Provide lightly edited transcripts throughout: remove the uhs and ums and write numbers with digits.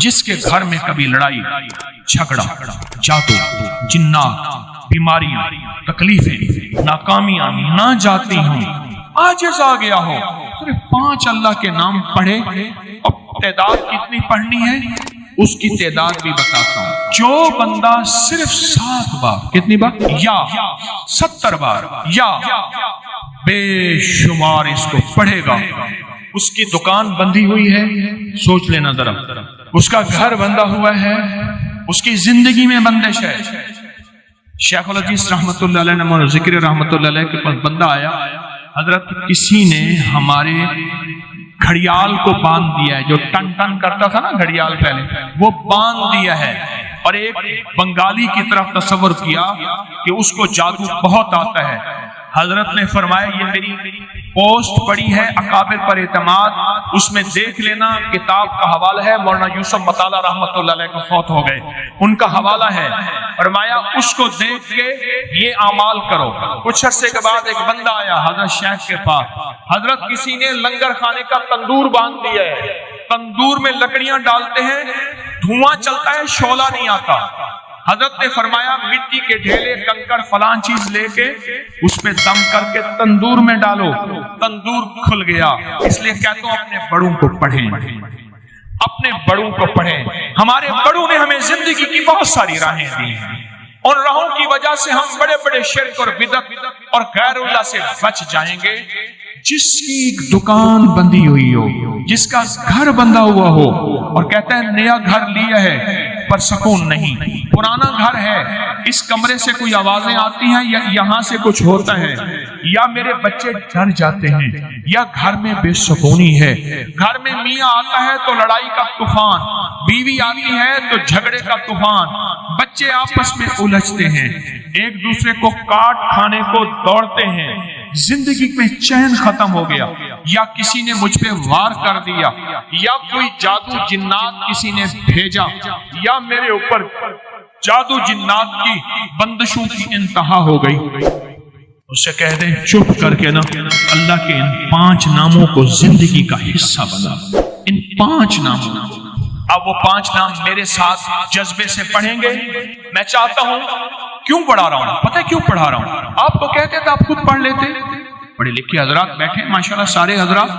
جس کے گھر میں کبھی لڑائی جھگڑا جادو جنات بیماریاں تکلیفیں ناکامیاں نہ جاتی ہوں عاجز آ گیا ہو صرف 5 اللہ کے نام پڑھے اور تعداد کتنی پڑھنی ہے اس کی تعداد بھی بتاتا ہوں جو بندہ صرف 7 بار کتنی بار یا 70 بار یا بے شمار اس کو پڑھے گا اس کی دکان بندی ہوئی ہے سوچ لینا ذرا اس کا گھر بندہ ہوا ہے اس کی زندگی میں بندش ہے شیخ الحدیث رحمت اللہ علیہ نے ذکر رحمت اللہ علیہ کے پاس بندہ آیا حضرت کسی نے ہمارے گھڑیال کو باندھ دیا ہے جو ٹن ٹن کرتا تھا نا گھڑیال پہلے وہ باندھ دیا ہے اور ایک بنگالی کی طرف تصور کیا کہ اس کو جادو بہت آتا ہے حضرت نے فرمایا یہ میری پوسٹ پڑی ہے اکابر پر اعتماد اس میں دیکھ لینا کتاب کا حوالہ ہے مولانا یوسف مطالعہ رحمت اللہ علیہ کو فوت ہو گئے ان کا حوالہ ہے فرمایا اس کو دیکھ کے یہ اعمال کرو کچھ عرصے کے بعد ایک بندہ آیا حضرت شیخ کے پاس حضرت کسی نے لنگر کھانے کا تندور باندھ دیا ہے تندور میں لکڑیاں ڈالتے ہیں دھواں چلتا ہے شعلہ نہیں آتا حضرت نے فرمایا مٹی کے ڈھیلے کنکر فلان چیز لے کے اس پہ دم کر کے تندور میں ڈالو تندور کھل گیا اس لیے کہتا ہوں اپنے بڑوں کو پڑھیں اپنے بڑوں کو پڑھیں ہمارے بڑوں نے ہمیں زندگی کی بہت ساری راہیں دی ہیں ان راہوں کی وجہ سے ہم بڑے بڑے شرک اور بدعت اور غیر اللہ سے بچ جائیں گے جس کی ایک دکان بندی ہوئی ہو جس کا گھر بندہ ہوا ہو اور کہتا ہے نیا گھر لیا ہے پر سکون نہیں پرانا گھر ہے اس کمرے سے کوئی آوازیں آتی ہیں یا یہاں سے کچھ ہوتا ہے یا میرے بچے ڈر جاتے ہیں یا گھر میں بے سکونی ہے گھر میں میاں آتا ہے تو لڑائی کا طوفان بیوی آتی ہے تو جھگڑے کا طوفان بچے آپس میں الجھتے ہیں ایک دوسرے کو کاٹ کھانے کو دوڑتے ہیں زندگی میں چین ختم ہو گیا یا کسی نے مجھ پہ وار کر دیا یا کوئی جادو جنات کسی نے بھیجا یا میرے اوپر جادو جنات کی بندشوں کی انتہا ہو گئی اسے کہہ دیں چپ کر کے نا اللہ کے ان 5 ناموں کو زندگی کا حصہ بنا ان 5 ناموں اب وہ 5 نام میرے ساتھ جذبے سے پڑھیں گے میں چاہتا ہوں کیوں پڑھا رہا ہوں پتہ ہے کیوں پڑھا رہا ہوں آپ تو کہتے تھے آپ خود پڑھ لیتے پڑھے لکھے حضرات بیٹھے ماشاءاللہ سارے حضرات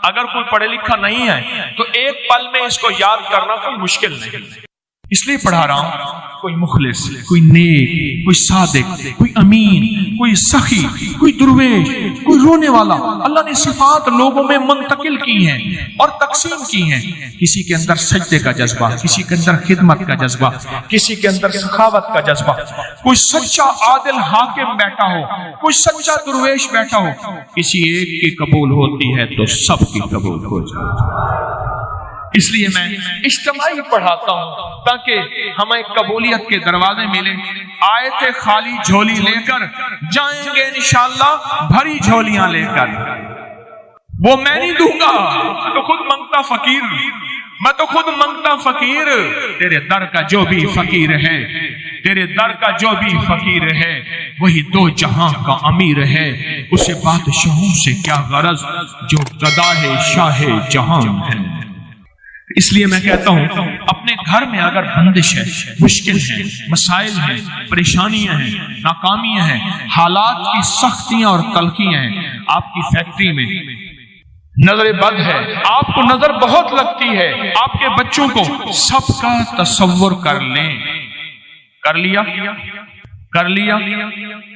اگر کوئی پڑھے لکھا نہیں ہے تو ایک پل میں اس کو یاد کرنا کوئی مشکل نہیں اس لیے پڑھا رہا ہوں کوئی مخلص کوئی نیک کوئی صادق کوئی امین کوئی سخی کوئی درویش کوئی رونے والا اللہ نے صفات لوگوں میں منتقل کی ہیں اور تقسیم کی ہیں کسی کے اندر سجدے کا جذبہ کسی کے اندر خدمت کا جذبہ کسی کے اندر سخاوت کا جذبہ کوئی سچا عادل حاکم بیٹھا ہو کوئی سچا درویش بیٹھا ہو کسی ایک کی قبول ہوتی ہے تو سب کی قبول ہو جائے اس لیے میں اجتماعی پڑھاتا ہوں تاکہ ہمیں قبولیت کے دروازے ملیں آیت خالی جھولی لے کر جائیں گے انشاءاللہ بھری جھولیاں لے کر وہ میں نہیں دوں گا تو خود منگتا فقیر میں تو خود منگتا فقیر تیرے در کا جو بھی فقیر ہے تیرے در کا جو بھی فقیر ہے وہی 2 جہاں کا امیر ہے اسے بادشاہوں سے کیا غرض جو گداہ شاہ جہاں ہے اس لیے میں کہتا ہوں اپنے گھر میں اگر بندش ہے مشکل ہے مسائل ہیں پریشانیاں ہیں ناکامیاں ہیں حالات کی سختیاں اور تلخیاں ہیں آپ کی فیکٹری میں نظر بد ہے آپ کو نظر بہت لگتی ہے آپ کے بچوں کو سب کا تصور کر لیں کر لیا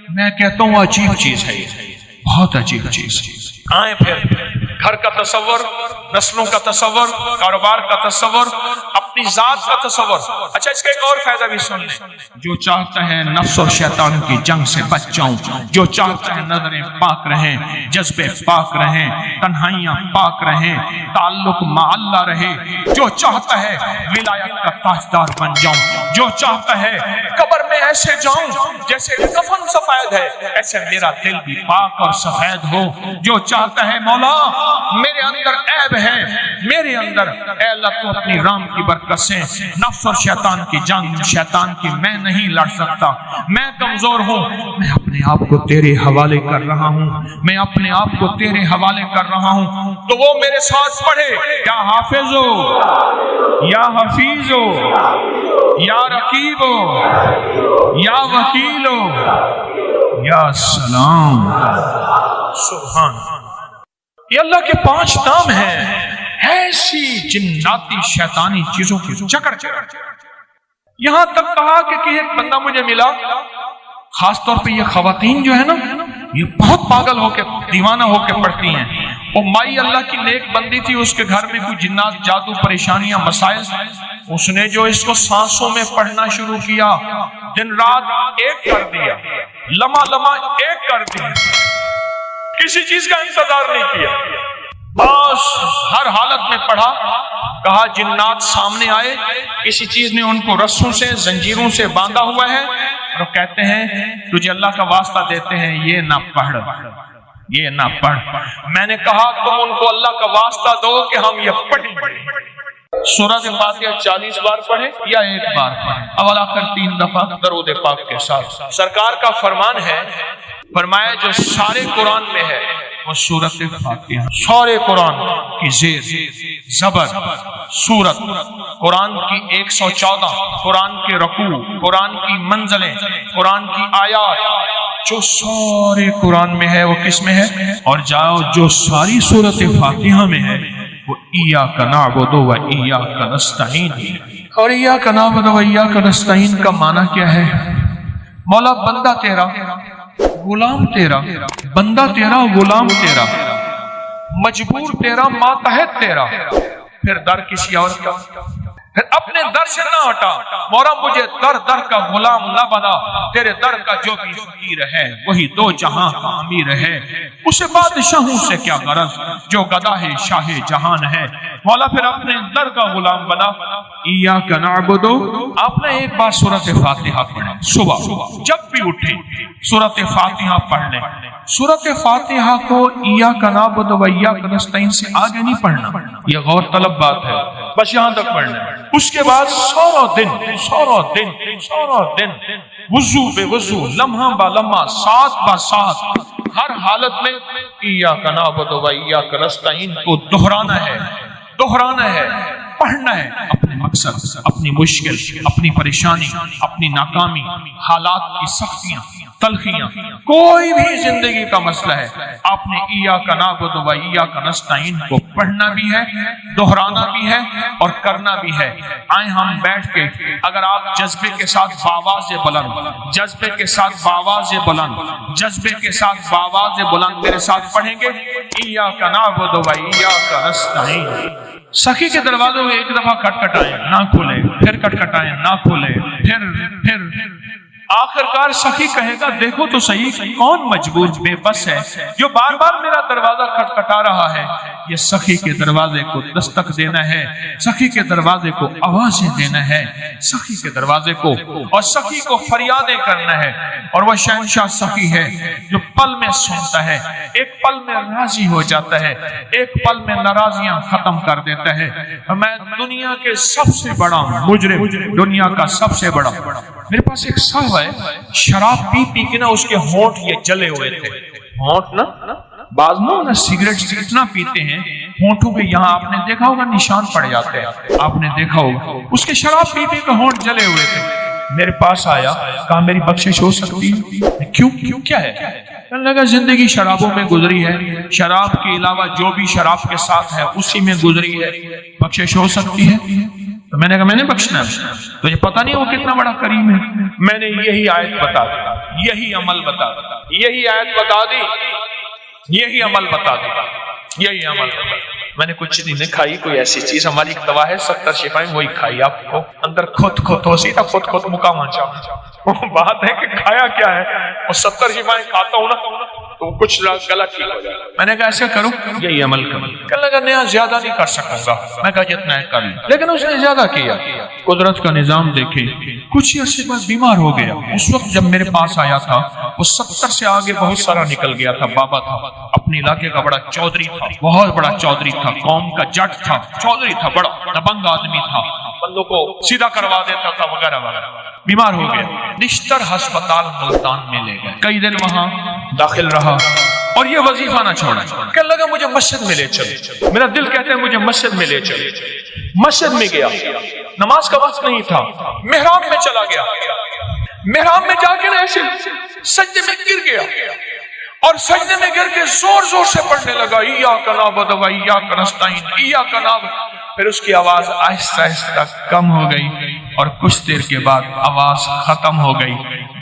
میں کہتا ہوں عجیب چیز ہے بہت عجیب چیز آئیں پھر گھر کا تصور نسلوں کا تصور کاروبار کا تصور اپنی ذات کا تصور اچھا اس کا ایک اور فائدہ بھی سن لیں جو چاہتا ہے نفس اور شیطان کی جنگ سے بچ جاؤں جو چاہتا ہے نظریں پاک رہیں جذبے پاک رہیں تنہائیاں پاک رہیں تعلق مع اللہ رہے جو چاہتا ہے ولایت کا تاجدار بن جاؤں جو چاہتا ہے قبر میں ایسے جاؤں جیسے کفن سفید ہے ایسے میرا دل بھی پاک اور سفید ہو جو چاہتا ہے مولا میرے اندر عیب ہے میرے اندر اے اللہ تو اپنی رام کی برکت کسیں، نفس اور شیطان کی جنگ، شیطان کی میں نہیں لڑ سکتا، میں کمزور ہوں، میں اپنے آپ کو تیرے حوالے کر رہا ہوں، میں اپنے آپ کو تیرے حوالے کر رہا ہوں۔ تو وہ میرے ساتھ پڑھے، یا حافظ ہو، یا حفیظ ہو، یا رقیب ہو، یا وکیل ہو، یا سلام۔ سبحان، یہ اللہ کے 5 نام ہیں، ایسی جناتی شیطانی چیزوں کی چکر۔ یہاں تک کہا کہ ایک بندہ مجھے ملا، خاص طور پہ یہ خواتین جو ہے نا، یہ بہت پاگل ہو کے دیوانہ ہو کے پڑھتی ہیں۔ وہ مائی اللہ کی نیک بندی تھی، اس کے گھر میں کوئی جنات، جادو، پریشانیاں، مسائل، اس نے جو اس کو سانسوں میں پڑھنا شروع کیا، دن رات ایک کر دیا، لمحہ لمحہ ایک کر دیا، کسی چیز کا انتظار نہیں کیا، بس ہر حالت میں پڑھا۔ کہا جنات سامنے آئے، کسی چیز نے ان کو رسوں سے، زنجیروں سے باندھا ہوا ہے، اور وہ کہتے ہیں تجھے اللہ کا واسطہ دیتے ہیں یہ نہ پڑھ، یہ نہ پڑھ۔ میں نے کہا تم ان کو اللہ کا واسطہ دو کہ ہم یہ پڑھیں گے۔ سورہ فاتحہ 40 بار پڑھے یا ایک بار پڑھے، اول آخر 3 دفعہ درود پاک کے ساتھ۔ سرکار کا فرمان ہے، فرمایا جو سارے قرآن میں ہے وہ سورۃ فاتحہ، سارے قرآن کی زیر زبر سورت، قرآن کی 114، قرآن کے رکوع، قرآن کی منزلیں، قرآن کی آیات، جو سارے قرآن میں ہے وہ کس میں ہے؟ اور جاؤ جو ساری سورۃ فاتحہ میں ہے وہ ایاک نعبد و ایاک نستعین۔ اور ایاک نعبد و ایاک نستعین کا معنی کیا ہے؟ مولا بندہ تیرا، غلام تیرا، بندہ تیرا، غلام تیرا، مجبور تیرا، ماتحت تیرا، پھر در کسی اور کا، پھر اپنے در سے نہ ہٹا، مولا مجھے در در کا غلام نہ بنا، تیرے در کا جو بھی فقیر ہے وہی 2 جہاں کا امیر ہے، اسے بادشاہوں سے کیا غرض جو گدا ہے شاہ جہان ہے۔ مولا پھر اپنے در کا غلام بنا۔ ایاک نعبد، آپ نے ایک بار سورۃ فاتحہ پڑھیں، صبح جب بھی اٹھے سورۃ فاتحہ پڑھ لیں۔ سورۃ فاتحہ کو ایاک نعبد و ایاک نستعین سے آگے نہیں پڑھنا، یہ غور طلب بات ہے، بس یہاں تک پڑھنا۔ اس کے بعد سارا دن وضو بے وضو، لمحہ با لمحہ، ساتھ با ساتھ، ہر حالت میں ایاک نعبد و ایاک نستعین کو دہرانا ہے، پڑھنا ہے۔ اپنے مقصد، اپنی مشکل، اپنی پریشانی، اپنی ناکامی، حالات کی سختیاں، تلخیاں، کوئی بھی زندگی کا مسئلہ ہے، آپ نے ایاک نعبد و ایاک نستعین کو پڑھنا بھی ہے، دہرانا بھی ہے اور کرنا بھی ہے۔ آئیں ہم بیٹھ کے، اگر آپ جذبے کے ساتھ باواز بلند، جذبے کے ساتھ باواز بلند، جذبے کے ساتھ باواز بلند میرے ساتھ پڑھیں گے، ایاک نعبد و ایاک نستعین۔ سخی کے دروازوں میں ایک دفعہ کھٹکھٹائیں، نہ کھولے، پھر کھٹکھٹائیں، نہ کھولے، پھر آخر کار سخی کہے گا دیکھو تو صحیح کون مجبور بے بس ہے جو بار بار میرا دروازہ کھٹکھٹا رہا ہے۔ یہ سخی کے دروازے کو دستک دینا ہے، سخی کے دروازے کو آوازیں دینا ہے، سخی کے دروازے کو، اور سخی کو فریادیں کرنا ہے۔ اور وہ شہنشاہ سخی ہے جو پل میں سنتا ہے، ایک پل میں راضی ہو جاتا ہے، ایک پل میں ناراضیاں ختم کر دیتا ہے۔ میں دنیا کے سب سے بڑا مجرم، دنیا کا سب سے بڑا، میرے پاس ایک صاحب ہے، شراب پی پی کے نا اس کے ہونٹ یہ جلے ہوئے تھے، ہونٹ نا بعض نا سگریٹ اتنا پیتے ہیں ہونٹوں پہ، یہاں آپ نے دیکھا ہوگا نشان پڑ جاتے ہیں، آپ نے دیکھا ہوگا، اس کے شراب پی پی کے ہونٹ جلے ہوئے تھے۔ میرے پاس آیا، کہا میری بخشش ہو سکتی ہے؟ کیوں کیا ہے؟ کہنے لگا زندگی شرابوں میں گزری ہے، شراب کے علاوہ جو بھی شراب کے ساتھ ہے اسی میں گزری ہے، بخشش ہو سکتی ہے؟ تو میں نے کہا میں نے بخشنا ہے، تجھے پتہ نہیں وہ کتنا بڑا کریم ہے۔ میں نے یہی آیت بتا دی، یہی عمل بتا دی، یہی آیت بتا دی، یہی عمل بتا دی، یہی عمل بتا دی۔ میں نے کچھ نہیں کھائی کوئی ایسی چیز، ہماری ایک دوا ہے 70 شفائیں، وہی کھائی، آپ کو اندر خود ہو سیدھا خود مقام بات ہے کہ کھایا کیا ہے، اور 70 شفائیں کھاتا ہوں نا تو کچھ غلط ٹھیک ہو جائے۔ میں نے کہا ایسے کرو، یہی عمل کرو۔ کہنے لگا نہیں زیادہ نہیں کر سکوں گا، میں کہا جتنا ہے کر لیں، لیکن اس نے زیادہ کیا۔ قدرت کا نظام دیکھے، کچھ عرصے بعد بیمار ہو گیا۔ اس وقت جب میرے پاس آیا تھا وہ 70 سے آگے بہت سارا نکل گیا تھا۔ بابا تھا، اپنے علاقے کا بڑا چودھری تھا، بہت بڑا چودھری تھا، قوم کا جٹ تھا، چودھری تھا، بڑا دبنگ آدمی تھا، بندوں کو سیدھا کروا دیتا تھا وغیرہ وغیرہ۔ بیمار ہو گیا، نشتر ہسپتال ملتان میں لے گئے، کئی دن وہاں داخل رہا اور یہ وظیفہ نہ چھوڑا۔ کہنے لگا مجھے مسجد میں لے چلے، میرا دل کہتا ہے مجھے مسجد میں لے چلے۔ مسجد میں گیا، نماز کا وقت نہیں تھا، محراب میں چلا گیا، محراب میں جا کے ایسے سجدے میں گر گیا اور سجدے میں گر کے زور زور سے پڑھنے لگا، ایاک نعبد و ایاک نستعین، ایاک نعبد۔ پھر اس کی آواز آہستہ آہستہ کم ہو گئی اور کچھ دیر کے بعد آواز ختم ہو گئی۔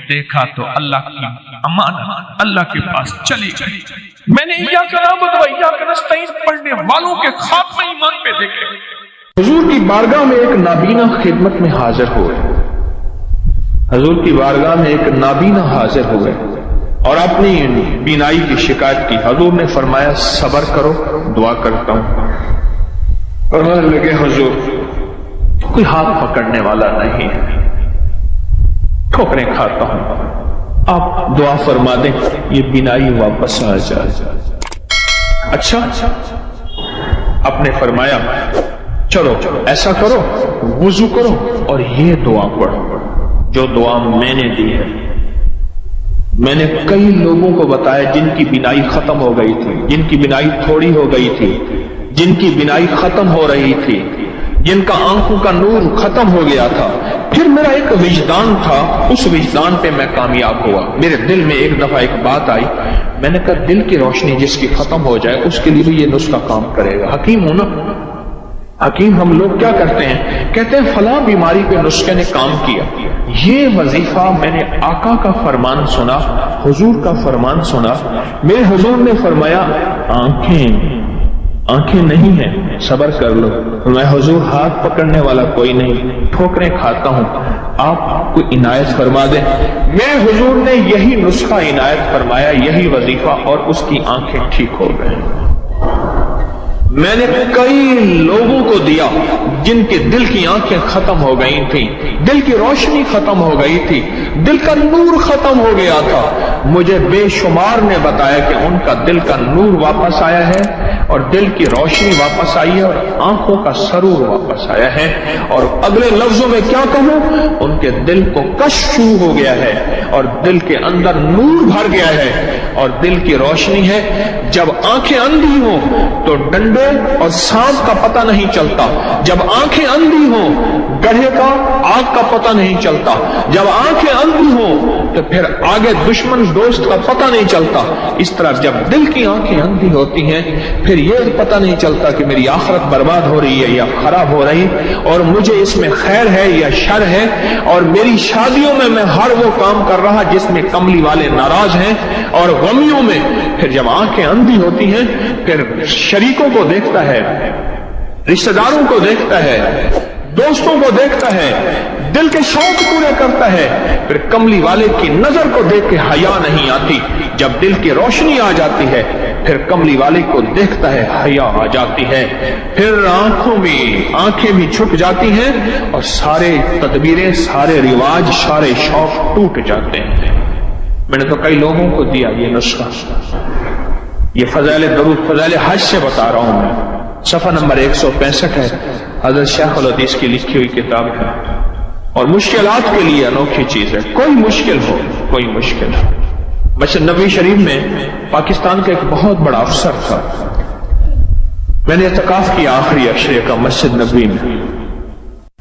دیکھا تو اللہ کی امانت اللہ کے پاس چلی گئی۔ میں نے ایاک نعبد و ایاک نستعین پڑھنے والوں کے خاتمہ ایمان پہ دیکھے۔ حضور کی بارگاہ میں ایک نابینا خدمت میں حاضر ہوئے، حضور کی بارگاہ میں ایک نابینا حاضر ہوئے اور اپنی بینائی کی شکایت کی۔ حضور نے فرمایا صبر کرو، دعا کرتا ہوں۔ اور کہنے لگے حضور کوئی ہاتھ پکڑنے والا نہیں ہے، ٹھوکریں کھاتا ہوں، آپ دعا فرما دیں یہ بینائی واپس آ جائے۔ اچھا، آپ نے فرمایا چلو ایسا کرو، وضو کرو اور یہ دعا پڑھو جو دعا میں نے دی ہے۔ میں نے کئی لوگوں کو بتایا جن کی بینائی ختم ہو گئی تھی، جن کی بینائی تھوڑی ہو گئی تھی، جن کی بینائی ختم ہو رہی تھی، جن کا آنکھوں کا نور ختم ہو گیا تھا۔ پھر میرا ایک وجدان تھا، اس وجدان پہ میں کامیاب ہوا۔ میرے دل میں ایک دفعہ ایک بات آئی، میں نے کہا دل کی روشنی جس کی ختم ہو جائے اس کے لیے بھی یہ نسخہ کام کرے گا۔ حکیم ہوں نا، حکیم ہم لوگ کیا کرتے ہیں، کہتے ہیں فلاں بیماری پہ نسخے نے کام کیا۔ یہ وظیفہ میں نے آقا کا فرمان سنا، حضور کا فرمان سنا۔ میرے حضور نے فرمایا آنکھیں نہیں ہیں، صبر کر لو۔ میں حضور ہاتھ پکڑنے والا کوئی نہیں، ٹھوکریں کھاتا ہوں، آپ کوئی عنایت فرما دیں۔ میرے حضور نے یہی نسخہ عنایت فرمایا، یہی وظیفہ، اور اس کی آنکھیں ٹھیک ہو گئے۔ میں نے کئی لوگوں کو دیا جن کے دل کی آنکھیں ختم ہو گئی تھیں، دل کی روشنی ختم ہو گئی تھی، دل کا نور ختم ہو گیا تھا۔ مجھے بے شمار نے بتایا کہ ان کا دل کا نور واپس آیا ہے اور دل کی روشنی واپس آئی ہے اور آنکھوں کا سرور واپس آیا ہے۔ اور اگلے لفظوں میں کیا کہوں، ان کے دل کو کشف شروع ہو گیا ہے اور دل کے اندر نور بھر گیا ہے اور دل کی روشنی ہے۔ جب آنکھیں اندھی ہوں تو ڈنڈے اور سانپ کا پتہ نہیں چلتا، جب آنکھیں اندھی ہوں گڑھے کا آگ کا پتہ نہیں چلتا، جب آنکھیں اندھی ہوں تو پھر آگے دشمن دوست کا پتہ نہیں چلتا۔ اس طرح جب دل کی آنکھیں اندھی ہوتی ہیں پھر یہ پتہ نہیں چلتا کہ میری آخرت برباد ہو رہی ہے یا خراب ہو رہی، اور مجھے اس میں خیر ہے یا شر ہے، اور میری شادیوں میں ہر وہ کام کر رہا جس میں کملی والے ناراض ہیں، اور غمیوں میں پھر جب آنکھیں اندھی ہوتی ہیں پھر شریکوں کو دیکھتا ہے، رشتہ داروں کو دیکھتا ہے، دوستوں کو دیکھتا ہے، دل کے شوق پورے کرتا ہے، پھر کملی والے کی نظر کو دیکھ کے حیا نہیں آتی۔ جب دل کی روشنی آ جاتی ہے پھر کملی والے کو دیکھتا ہے، حیا آ جاتی ہے، پھر آنکھیں بھی چھپ جاتی ہیں اور سارے تدبیریں، سارے رواج، سارے شوق ٹوٹ جاتے ہیں۔ میں نے تو کئی لوگوں کو دیا یہ نسخہ، یہ فضائل درود، فضائل حج سے بتا رہا ہوں میں، صفحہ نمبر 165 ہے، حضرت شیخ الحدیث کی لکھی ہوئی کتاب ہے، اور مشکلات کے لیے انوکھی چیز ہے۔ کوئی مشکل ہو، کوئی مشکل ہو۔ مسجد نبوی شریف میں پاکستان کا ایک بہت بڑا افسر تھا، میں نے اعتکاف کیا آخری عشرے کا مسجد نبوی میں،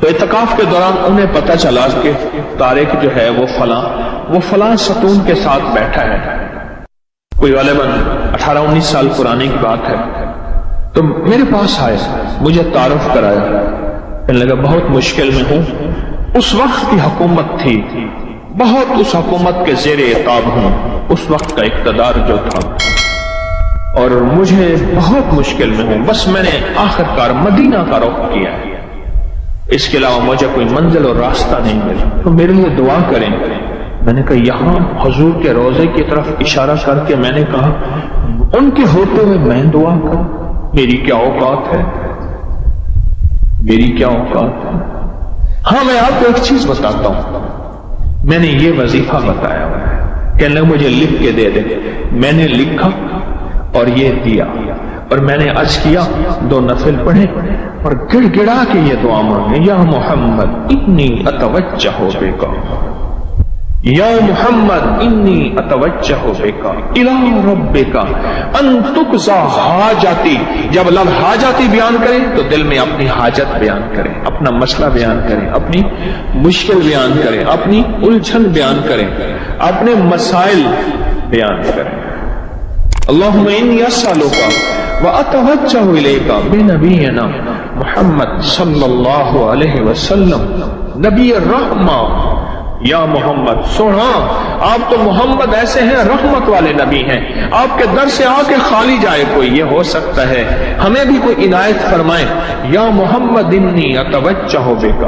تو اعتکاف کے دوران انہیں پتہ چلا کہ طارق جو ہے وہ فلاں ستون کے ساتھ بیٹھا ہے، کوئی غالباً 18-19 سال پرانی کی بات ہے۔ تو میرے پاس آئے، مجھے تعارف کرایا، کہنے لگا بہت مشکل میں ہوں، اس وقت کی حکومت تھی، بہت اس حکومت کے زیر عتاب ہوں، اس وقت کا اقتدار جو تھا، اور مجھے بہت مشکل میں ہوں، بس میں نے آخر کار مدینہ کا رخ کیا ہے، اس کے علاوہ مجھے کوئی منزل اور راستہ نہیں ملا، تو میرے لیے دعا کریں۔ میں نے کہا یہاں حضور کے روضے کی طرف اشارہ کر کے میں نے کہا ان کے ہوتے ہوئے میں دعا کروں، میری کیا اوقات ہے، میری کیا اوقات ہے۔ ہاں میں آپ کو ایک چیز بتاتا ہوں، میں نے یہ وظیفہ بتایا ہوا ہے، کہنے لگا مجھے لکھ کے دے دے۔ میں نے لکھا اور یہ دیا، اور میں نے عرض کیا 2 نفل پڑھے اور گڑ گڑا کے یہ دعا مانگے، یا محمد انی اتوجہ بک، یا محمد انی اتوجہ بک الی ربک ان تقضی حاجتی۔ جب لفظ حاجتی بیان کریں تو دل میں اپنی حاجت بیان کریں، اپنا مسئلہ بیان کریں، اپنی مشکل بیان کریں، اپنی الجھن بیان کریں، اپنے مسائل بیان کریں۔ اللہم انی اسألک واتوجہ الیک بنبینا محمد صلی اللہ علیہ وسلم نبی الرحمہ۔ یا محمد، سونا آپ تو محمد ایسے ہیں رحمت والے نبی ہیں، آپ کے در سے آ کے خالی جائے کوئی، یہ ہو سکتا ہے ہمیں بھی کوئی عنایت فرمائے۔ یا محمد انی اتوجہ بک،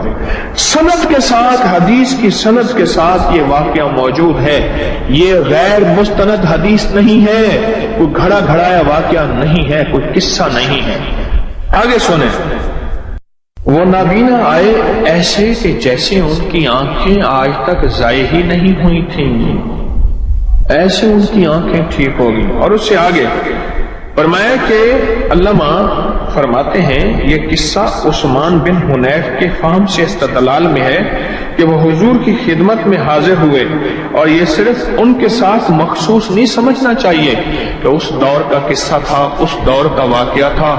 سند کے ساتھ، حدیث کی سند کے ساتھ یہ واقعہ موجود ہے، یہ غیر مستند حدیث نہیں ہے، کوئی گھڑا گھڑایا واقعہ نہیں ہے، کوئی قصہ نہیں ہے۔ آگے سنیں، وہ نابینا آئے ایسے کہ جیسے ان کی آنکھیں آج تک ضائع ہی نہیں ہوئی تھیں، ایسے ان کی آنکھیں ٹھیک ہوگی۔ اور اس سے آگے فرمایا کہ علامہ فرماتے ہیں یہ قصہ عثمان بن حنیف کے فہم سے استدلال میں ہے کہ وہ حضور کی خدمت میں حاضر ہوئے، اور یہ صرف ان کے ساتھ مخصوص نہیں سمجھنا چاہیے کہ اس دور کا قصہ تھا، اس دور کا واقعہ تھا،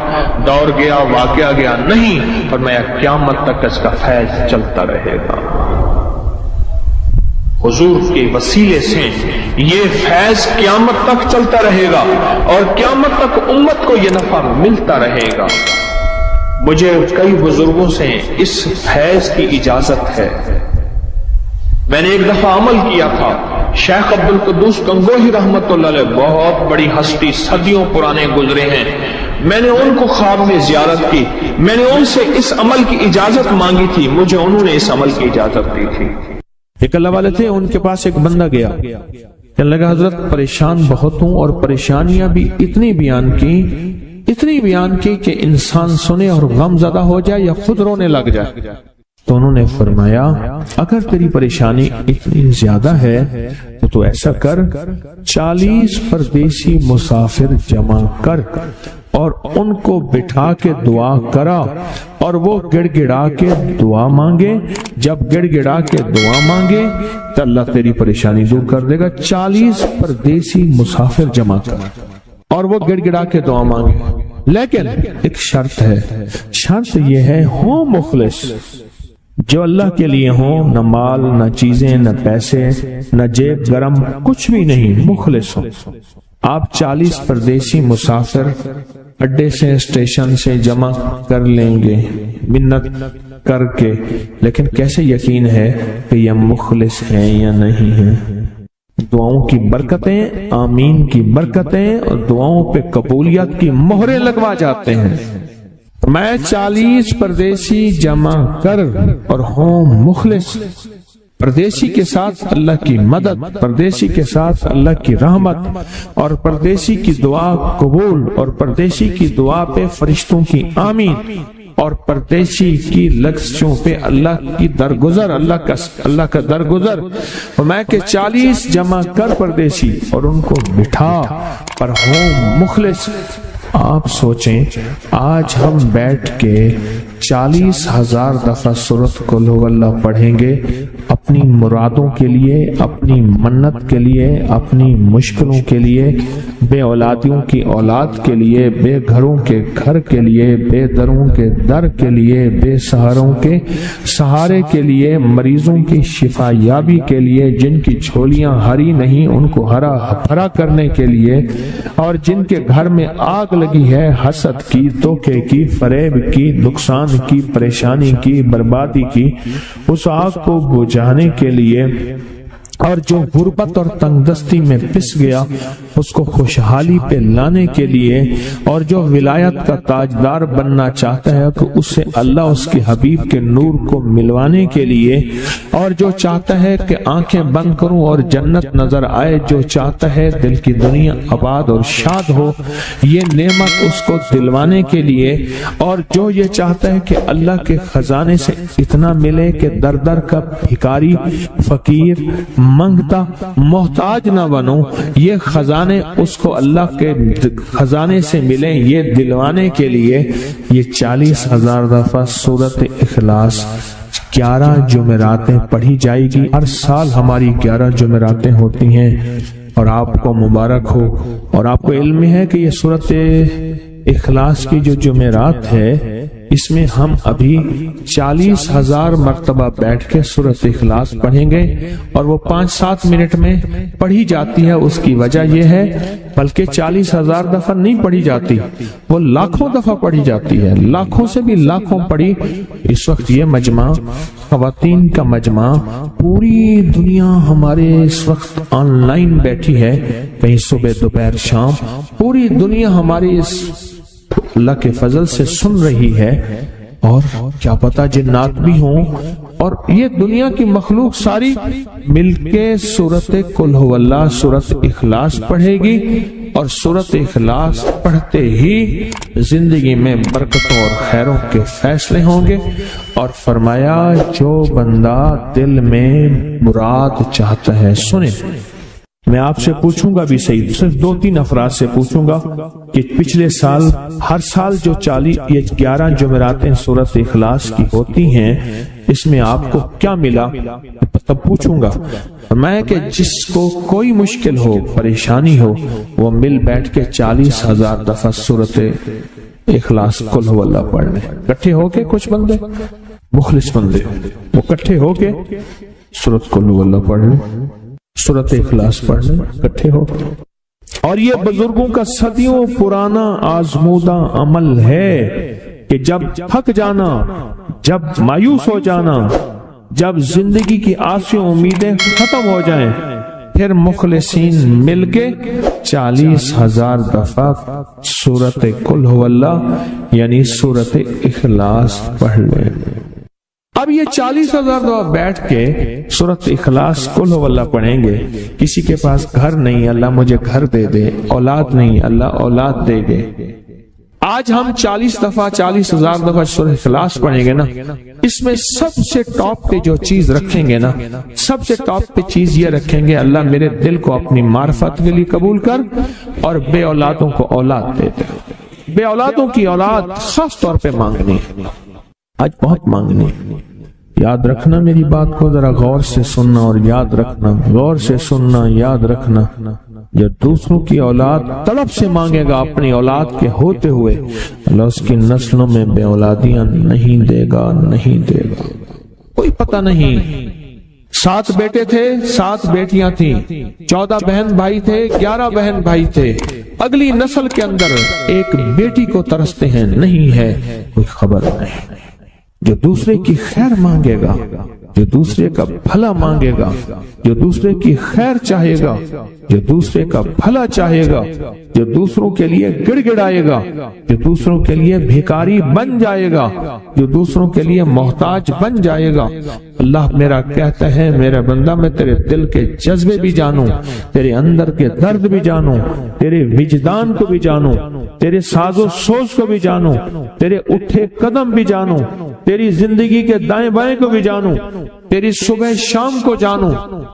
دور گیا واقعہ گیا، نہیں، فرمایا قیامت تک اس کا فیض چلتا رہے گا۔ حضور کے وسیلے سے یہ فیض قیامت تک چلتا رہے گا، اور قیامت تک امت کو یہ نفع ملتا رہے گا۔ مجھے کئی بزرگوں سے اس فیض کی اجازت ہے، میں نے ایک دفعہ عمل کیا تھا، شیخ عبدالقدوس گنگوہی رحمت اللہ علیہ، بہت بڑی ہستی، صدیوں پرانے گزرے ہیں، میں نے ان کو خواب میں زیارت کی، میں نے ان سے اس عمل کی اجازت مانگی تھی، مجھے انہوں نے اس عمل کی اجازت دی تھی۔ ایک اللہ والے تھے، ان کے پاس ایک بندہ گیا، کہنے لگا حضرت پریشان بہت ہوں، اور پریشانیاں بھی اتنی بیان کی کہ انسان سنے اور غم زدہ ہو جائے یا خود رونے لگ جائے۔ تو انہوں نے فرمایا اگر تیری پریشانی اتنی زیادہ ہے تو ایسا کر، 40 پردیسی مسافر جمع کر اور ان کو بٹھا کے دعا کرا، اور وہ گڑ گڑا کے دعا مانگے، جب گڑ گڑا کے دعا مانگے تو اللہ تیری پریشانی دور کر دے گا۔ 40 پردیسی مسافر جمع کر اور وہ گڑ گڑا کے دعا مانگے، لیکن ایک شرط ہے، شرط یہ ہے ہو مخلص، جو اللہ کے لیے ہوں، نہ مال نہ چیزیں نہ پیسے نہ جیب گرم، کچھ بھی نہیں، مخلص ہو۔ آپ 40 پردیسی مسافر اڈے سے اسٹیشن سے جمع کر لیں گے منت کر کے، لیکن کیسے یقین ہے کہ یہ مخلص ہیں یا نہیں ہیں؟ دعاؤں کی برکتیں، آمین کی برکتیں اور دعاؤں پہ قبولیت کی مہریں لگوا جاتے ہیں۔ میں 40 پردیسی جمع کر اور ہوں مخلص، پردیسی کے ساتھ اللہ کی مدد، پردیسی کے ساتھ اللہ کی رحمت، اور پردیسی کی دعا قبول، اور پردیسی کی دعا پہ فرشتوں کی آمین، اور پردیسی کی لغزشوں پہ اللہ کی درگزر، اللہ کا درگزر۔ میں کہ 40 جمع کر پردیسی اور ان کو بٹھا پر ہوں مخلص۔ آپ سوچیں آج ہم بیٹھ کے 40,000 دفعہ سورۃ قل ہو اللہ پڑھیں گے، اپنی مرادوں کے لیے، اپنی منت کے لیے، اپنی مشکلوں کے لیے، بے اولادیوں کی اولاد کے لیے، بے گھروں کے گھر کے لیے، بے دروں کے در کے لیے، بے سہاروں کے سہارے کے لیے، مریضوں کی شفا یابی کے لیے، جن کی جھولیاں ہری نہیں ان کو ہرا بھرا کرنے کے لیے، اور جن کے گھر میں آگ لگی ہے حسد کی، دھوکے کی، فریب کی، نقصان کی، پریشانی کی، بربادی کی، اس آگ کو بجھانے کے لیے، اور جو غربت اور تنگ دستی میں پس گیا اس کو خوشحالی پہ لانے کے لیے، اور جو ولایت کا تاجدار بننا چاہتا ہے تو اسے اللہ اس کے حبیب کے نور کو ملوانے کے لیے، اور جو چاہتا ہے کہ آنکھیں بند کروں اور جنت نظر آئے، جو چاہتا ہے دل کی دنیا آباد اور شاد ہو، یہ نعمت اس کو دلوانے کے لیے، اور جو یہ چاہتا ہے کہ اللہ کے خزانے سے اتنا ملے کہ در در کا بھکاری، فقیر، منگتا، محتاج نہ بنو، یہ خزانے اس کو اللہ کے خزانے سے ملیں، یہ دلوانے کے لیے یہ 40,000 دفعہ سورۃ اخلاص 11 جمعراتیں پڑھی جائے گی۔ ہر سال ہماری 11 جمعراتیں ہوتی ہیں، اور آپ کو مبارک ہو۔ اور آپ کو علم ہے کہ یہ سورۃ اخلاص کی جو جمعرات ہے، اس میں ہم ابھی 40,000 مرتبہ بیٹھ کے سورۃ اخلاص پڑھیں گے، اور وہ 5-7 منٹ میں پڑھی جاتی ہے۔ اس کی وجہ یہ ہے، بلکہ 40,000 دفعہ نہیں پڑھی جاتی، وہ لاکھوں دفعہ پڑھی جاتی ہے، لاکھوں سے بھی لاکھوں پڑھی۔ اس وقت یہ مجمع، خواتین کا مجمع، پوری دنیا ہمارے اس وقت آن لائن بیٹھی ہے، کہیں صبح دوپہر شام، پوری دنیا ہماری اس اللہ کے فضل سے سن رہی ہے، اور کیا پتا جنات بھی ہوں، اور یہ دنیا کی مخلوق ساری مل کے سورۃ قل هو اللہ، سورۃ اخلاص پڑھے گی، اور سورۃ اخلاص پڑھتے ہی زندگی میں برکتوں اور خیروں کے فیصلے ہوں گے۔ اور فرمایا جو بندہ دل میں مراد چاہتا ہے، سنیں میں آپ سے پوچھوں گا بھی صحیح، صرف 2-3 افراد سے پوچھوں گا کہ پچھلے سال، ہر سال جو 11 جمعراتیں سورۃ اخلاص کی ہوتی ہیں، اس میں آپ کو کیا ملا؟ تب پوچھوں گا میں کہ جس کو کوئی مشکل ہو، پریشانی ہو، وہ مل بیٹھ کے 40,000 دفعہ سورۃ اخلاص قل هو اللہ پڑھ لیں، اکٹھے ہو کے۔ کچھ بندے مخلص بندے وہ اکٹھے ہو کے سورۃ قل هو اللہ پڑھ لیں، سورۃ اخلاص پڑھ لیں اکٹھے ہو۔ اور یہ بزرگوں کا صدیوں پرانا آزمودہ عمل ہے کہ جب تھک جانا، جب مایوس ہو جانا، جب زندگی کی آسیں امیدیں ختم ہو جائیں، پھر مخلصین مل کے 40,000 دفعہ سورۃ قل هو اللہ یعنی سورۃ اخلاص پڑھ لیں۔ اب یہ 40,000 دفعہ بیٹھ کے سورۃ اخلاص قل هو اللہ پڑھیں گے۔ کسی کے پاس گھر نہیں، اللہ مجھے گھر دے دے، اولاد نہیں، اللہ اولاد دے دے۔ آج ہم 40,000 دفعہ سورۃ اخلاص پڑھیں گے نا، اس میں سب سے ٹاپ پہ جو چیز رکھیں گے نا، سب سے ٹاپ پہ چیز یہ رکھیں گے، اللہ میرے دل کو اپنی معرفت کے لیے قبول کر، اور بے اولادوں کو اولاد دے دے۔ بے اولادوں کی اولاد خاص طور پہ مانگنی، آج بہت مانگنی۔ یاد رکھنا میری بات کو ذرا غور سے سننا، اور یاد رکھنا، غور سے سننا، یاد رکھنا، جو دوسروں کی اولاد طلب سے مانگے گا اپنی اولاد کے ہوتے ہوئے، اللہ اس کی نسلوں میں بے اولادیاں نہیں دے گا، نہیں دے گا۔ کوئی پتہ نہیں، 7 بیٹے تھے، 7 بیٹیاں تھیں، 14 بہن بھائی تھے، 11 بہن بھائی تھے، اگلی نسل کے اندر ایک بیٹی کو ترستے ہیں، نہیں ہے، کوئی خبر نہیں۔ جو دوسرے کی خیر مانگے گا، جو دوسرے کا بھلا مانگے گا، جو دوسرے کی خیر چاہے گا، جو دوسرے کا بھلا چاہے گا، جو دوسروں کے لیے گڑ گڑائے گا، جو دوسروں کے لیے بھیکاری بن جائے گا، جو دوسروں کے لیے محتاج بن جائے گا، اللہ میرا کہتا ہے میرا بندہ میں تیرے دل کے جذبے بھی جانوں، تیرے اندر کے درد بھی جانوں، تیرے وجدان کو بھی جانوں، تیرے ساز و سوز کو بھی جانوں، تیرے اٹھے قدم بھی جانوں، تیری زندگی کے دائیں بائیں کو بھی جانوں، تیری صبح شام کو جانوں،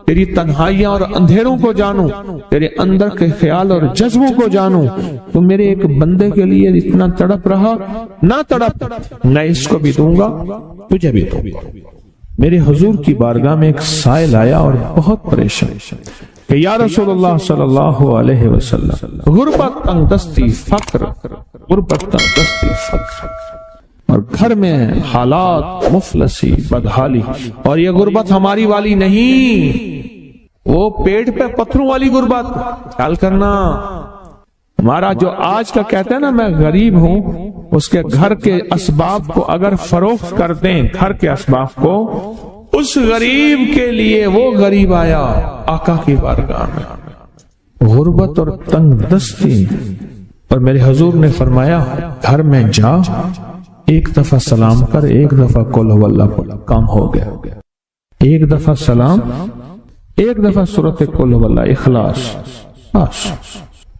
تیری تنہائیاں اور اندھیروں کو جانوں، تیرے اندر کے خیال اور جذبوں کو جانوں۔ تو میرے ایک بندے کے لیے اتنا تڑپ رہا، نہ تڑپ، میں اس کو بھی دوں گا، تجھے بھی دوں گا۔ میرے حضور کی بارگاہ میں ایک سائل آیا اور بہت پریشان کہ یا رسول اللہ صلی اللہ علیہ وسلم، غربت، تنگ دستی، فقر، غربت، تنگ دستی، فقر، اور گھر میں حالات مفلسی، بدحالی، اور یہ غربت ہماری والی نہیں، وہ پیٹ پہ پتھروں والی غربت۔ خیال کرنا، ہمارا جو آج کا کہتا ہے نا میں غریب ہوں، اس کے گھر کے اسباب کو اگر فروخت کر دیں، گھر کے اسباب کو، اس غریب کے لیے وہ غریب آیا آقا کی بارگاہ میں، غربت اور تنگ دستی، اور میرے حضور نے فرمایا گھر میں جا، ایک دفعہ سلام کر، ایک دفعہ قل هو اللہ پڑھ، کام ہو گیا۔ ایک دفعہ سلام، ایک دفعہ سورۃ قل هو اللہ، اخلاص، بس۔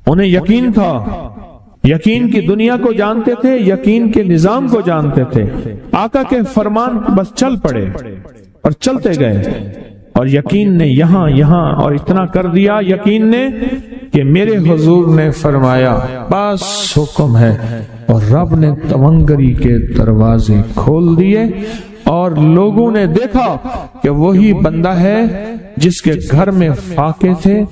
انہیں یقین تھا، یقین کی دنیا کو جانتے تھے، یقین کے نظام کو جانتے تھے، آقا کے فرمان بس چل پڑے اور چلتے گئے، اور یقین نے یہاں اور اتنا کر دیا یقین نے کہ میرے حضور نے فرمایا بس حکم ہے، اور رب نے تونگری کے دروازے کھول دیے، اور لوگوں نے دیکھا کہ وہی بندہ ہے جس کے گھر میں فاقے تھے،